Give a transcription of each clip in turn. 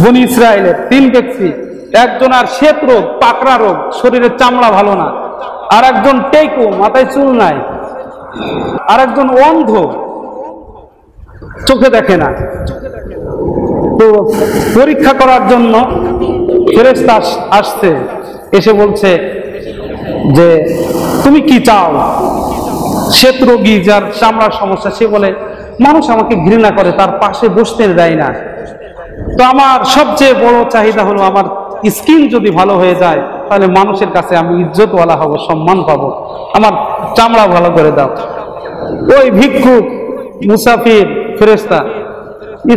বনি ইসরায়েলের 3 ব্যক্তি, একজন আর শ্বেত রোগ, পাকড়া রোগ, শরীরের চামড়া ভালো না, আর একজন টেকু, মাথায় চুল নাই, আর একজন অন্ধ, চোখে দেখে না। তো পরীক্ষা করার জন্য ফেরেশতা আসছে, এসে বলছে যে তুমি কি চাও? শ্বেত রোগী, যার চামড়ার সমস্যা, সে বলে মানুষ আমাকে ঘৃণা করে, তার পাশে বসতে দেয় না। তো আমার সবচেয়ে বড় চাহিদা হলো আমার স্কিন যদি ভালো হয়ে যায় তাহলে মানুষের কাছে আমি ইজ্জতওয়ালা হব, সম্মান পাবো, আমার চামড়া ভালো করে দাও। ওই ভিক্ষুক মুসাফির ফেরেশতা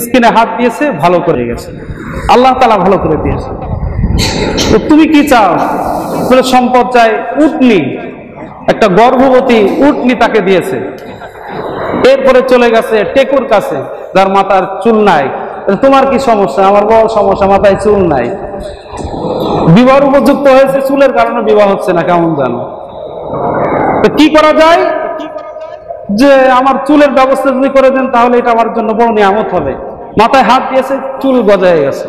স্কিনে হাত দিয়েছে, ভালো করে গেছে, আল্লাহ তাআলা ভালো করে দিয়েছে। তো তুমি কি চাও? বলে সম্পদ চাই, উটনি, একটা গর্ভবতী উটনি তাকে দিয়েছে। এরপরে চলে গেছে টেকুর কাছে, যার মাথার চুল নাই। তোমার কি সমস্যা? আমার বড় সমস্যা, মাথায় চুল নাই। বিবাহ উপযুক্ত হয়েছে, চুলের কারণে বিবাহ হচ্ছে না, কেমন জানো? তো কি করা যায়? যে আমার চুলের ব্যবস্থা যদি করে দেন তাহলে এটা আমার জন্য বড় নিয়ামত হবে। মাথায় হাত দিয়েছে, চুল গজায় গেছে।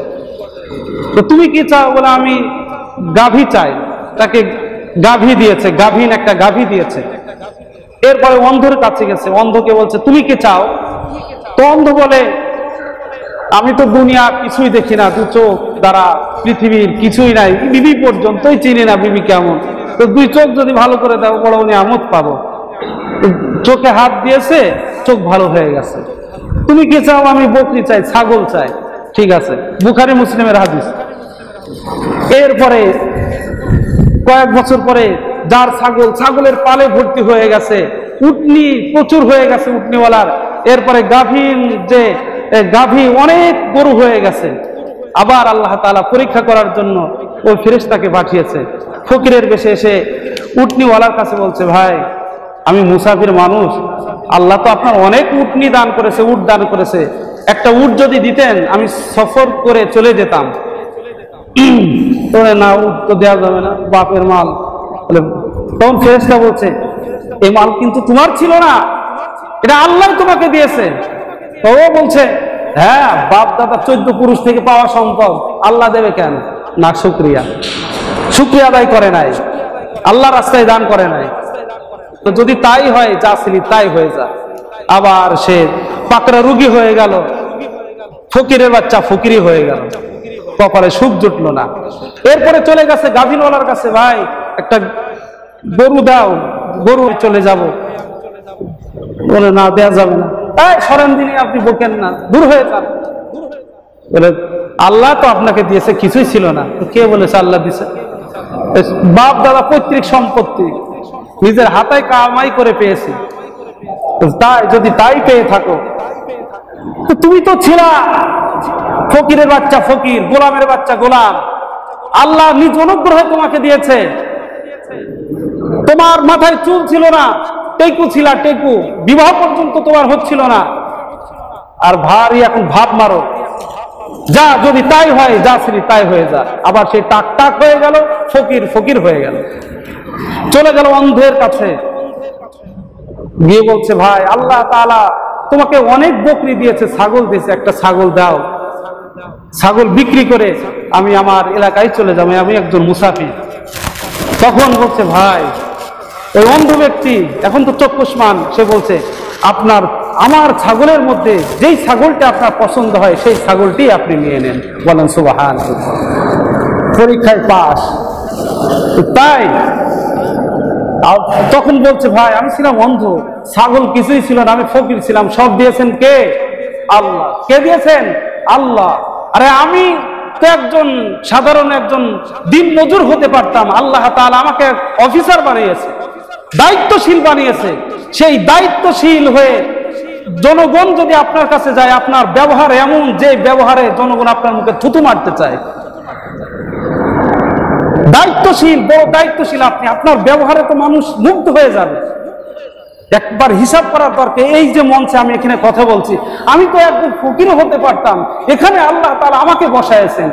তো তুমি কি চাও? বলে আমি গাভী চাই। তাকে গাভী দিয়েছে, গাভীন একটা গাভী দিয়েছে। এরপরে অন্ধের কাছে গেছে, অন্ধকে বলছে তুমি কি চাও? তো অন্ধ বলে আমি তো দুনিয়া কিছুই দেখি না, 2 চোখ দ্বারা পৃথিবীর কিছুই নাই, বিবি পর্যন্তই চিনি না বিবি কেমন। তো 2 চোখ যদি ভালো করে দাও বড় নিয়ামত পাবো। চোখে হাত দিয়েছে, চোখ ভালো হয়ে গেছে। তুমি কি চাও? আমি বকরি চাই, ছাগল চাই। ঠিক আছে, বুখারী মুসলিমের হাদিস। এরপরে কয়েক বছর পরে যার ছাগলের পালে ভর্তি হয়ে গেছে, উটনি প্রচুর হয়ে গেছে উটনিওয়ালার। এরপরে গাভী অনেক গরু হয়ে গেছে। আবার আল্লাহ তাআলা পরীক্ষা করার জন্য ওই ফেরেশতাকে পাঠিয়েছে। ফকিরের বেশে এসে উটনিওয়ালার কাছে বলছে, ভাই আমি মুসাফির মানুষ, আল্লাহ তো আপনার অনেক উটনি দান করেছে, উট দান করেছে, একটা উট যদি দিতেন আমি সফর করে চলে যেতাম। না, উট তো দেওয়া যাবে না, বাপের মাল। তখন ফেরেশতা বলছে এই মাল কিন্তু তোমার ছিল না, এটা আল্লাহ তোমাকে দিয়েছে। তো ও বলছে হ্যাঁ, বাপ দাদা 14 পুরুষ থেকে পাওয়া সম্পদ, আল্লাহ দেবে কেন? না, শুকরিয়া আদায় করে নাই, আল্লাহ রাস্তায় দান করে নাই। তো যদি তাই হয়, যা ছিলি তাই হয়ে যা। আবার সে পাকড়া রোগী হয়ে গেল, ফকিরের বাচ্চা ফকিরি হয়ে গেল, কপালে সুখ জুটলো না। এরপরে চলে গেছে গাভীনওয়ালার কাছে, ভাই একটা গরু দাও, গরু চলে যাব। বলে না, দেয়া যাবে না। তাই সরেন দিনই, আপনি বকেন না, দূর হয়ে যান। বলে আল্লাহ তো আপনাকে দিয়েছে, কিছুই ছিল না। তো কে বলেছে আল্লাহ দিয়েছে? বাপ দাদা পৈতৃক সম্পত্তি, নিজের হাতায় কামাই করে পেয়েছি। তাই যদি তাই পেয়ে থাকো, তো তুমি তো ছিলা ফকিরের বাচ্চা ফকির, গোলামের বাচ্চা গোলাম, আল্লাহ নিজ অনুগ্রহে তোমাকে দিয়েছে। তোমার মাথায় চুল ছিল না, টেকু ছিলা, টেকু, বিবাহ পর্যন্ত তোমার হচ্ছিল না, আর ভারী এখন ভাব মারো, যা যদি তাই হয়, যা ছিলি তাই হয়ে যা। আবার সেই টাক টাক হয়ে গেল, ফকির ফকির হয়ে গেল। চলে গেল অন্ধের কাছে, গিয়ে বলছে ভাই আল্লাহ তাআলা তোমাকে অনেক বকরি দিয়েছে, ছাগল দিয়েছে, একটা ছাগল দাও, ছাগল বিক্রি করে আমি আমার এলাকায় চলে যাবো, আমি একজন মুসাফির। তখন বলছে ভাই, ওই অন্ধ ব্যক্তি এখন তো চক্ষুষ্মান, সে বলছে আমার ছাগলের মধ্যে যেই ছাগলটা আপনার পছন্দ হয় সেই ছাগলটি আপনি নিয়ে নেন। বলেন সুবহানাল্লাহ। পরীক্ষায় পাস। তাই তখন বলছে ভাই আমি ছিলাম অন্ধ, ছাগল কিছুই ছিল না, আমি ফকির ছিলাম, সব দিয়েছেন কে? আল্লাহ। কে দিয়েছেন? আল্লাহ। আরে আমি তো একজন সাধারণ একজন দিন মজুর হতে পারতাম, আল্লাহ তাআলা আমাকে অফিসার বানিয়েছে, দায়িত্বশীল বানিয়েছে। সেই দায়িত্বশীল হয়ে জনগণ যদি আপনার কাছে যায়, আপনার ব্যবহার এমন যে ব্যবহারে জনগণ আপনার মুখে থুতু মারতে চায়, দায়িত্বশীল, বড় দায়িত্বশীল আপনি, আপনার ব্যবহারে তো মানুষ মুগ্ধ হয়ে যাবে। একবার হিসাব করার দরকার, এই যে মঞ্চে আমি এখানে কথা বলছি, আমি তো একদম ফকিরও হতে পারতাম, এখানে আল্লাহ তাআলা আমাকে বসায়ছেন,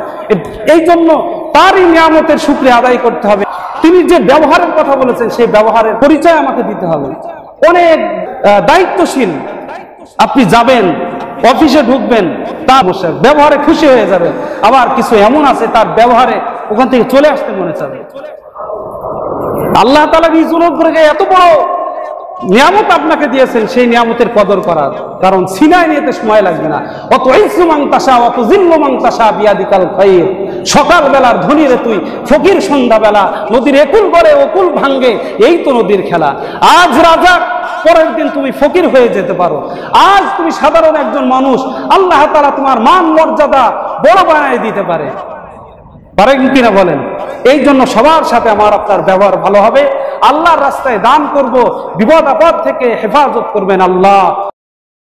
এই জন্য তারই নিয়ামতের শুকরিয়া আদায় করতে হবে। তিনি যে ব্যবহারের কথা বলেছেন সেই ব্যবহারের পরিচয় আমাকে দিতে হবে। অনেক দায়িত্বশীল আপনি যাবেন, অফিসে ঢুকবেন, তার ব্যবহারে খুশি হয়ে যাবেন। আবার কিছু এমন আছে তার ব্যবহারে ওখান থেকে চলে আসতে মনে চাবে। আল্লাহ তাআলা রিজুল করে এত বড় নিয়ামত আপনাকে দিয়েছেন, সেই নিয়ামতের কদর করার, কারণ সিনায় নিতে সময় লাগবে না। অত ইজ্জু মান তাশা অত জিল্লু মান তাশা বিয়াদিকাল খায়র। সকাল বেলার ধনী রে তুই, ফকির সন্ধ্যা বেলা, নদীর একুল গড়ে ওকুল ভাঙ্গে, এই তো নদীর খেলা। আজ রাজা, পরের দিন তুমি ফকির হয়ে যেতে পারো। আজ তুমি সাধারণ একজন মানুষ, আল্লাহ তাআলা তোমার মান মর্যাদা বড় বানায় দিতে পারে, পারেন কিনা বলেন? এই জন্য সবার সাথে আমার আপনার ব্যবহার ভালো হবে। আল্লাহর রাস্তায় দান করব, বিপদ আপদ থেকে হেফাজত করবেন আল্লাহ।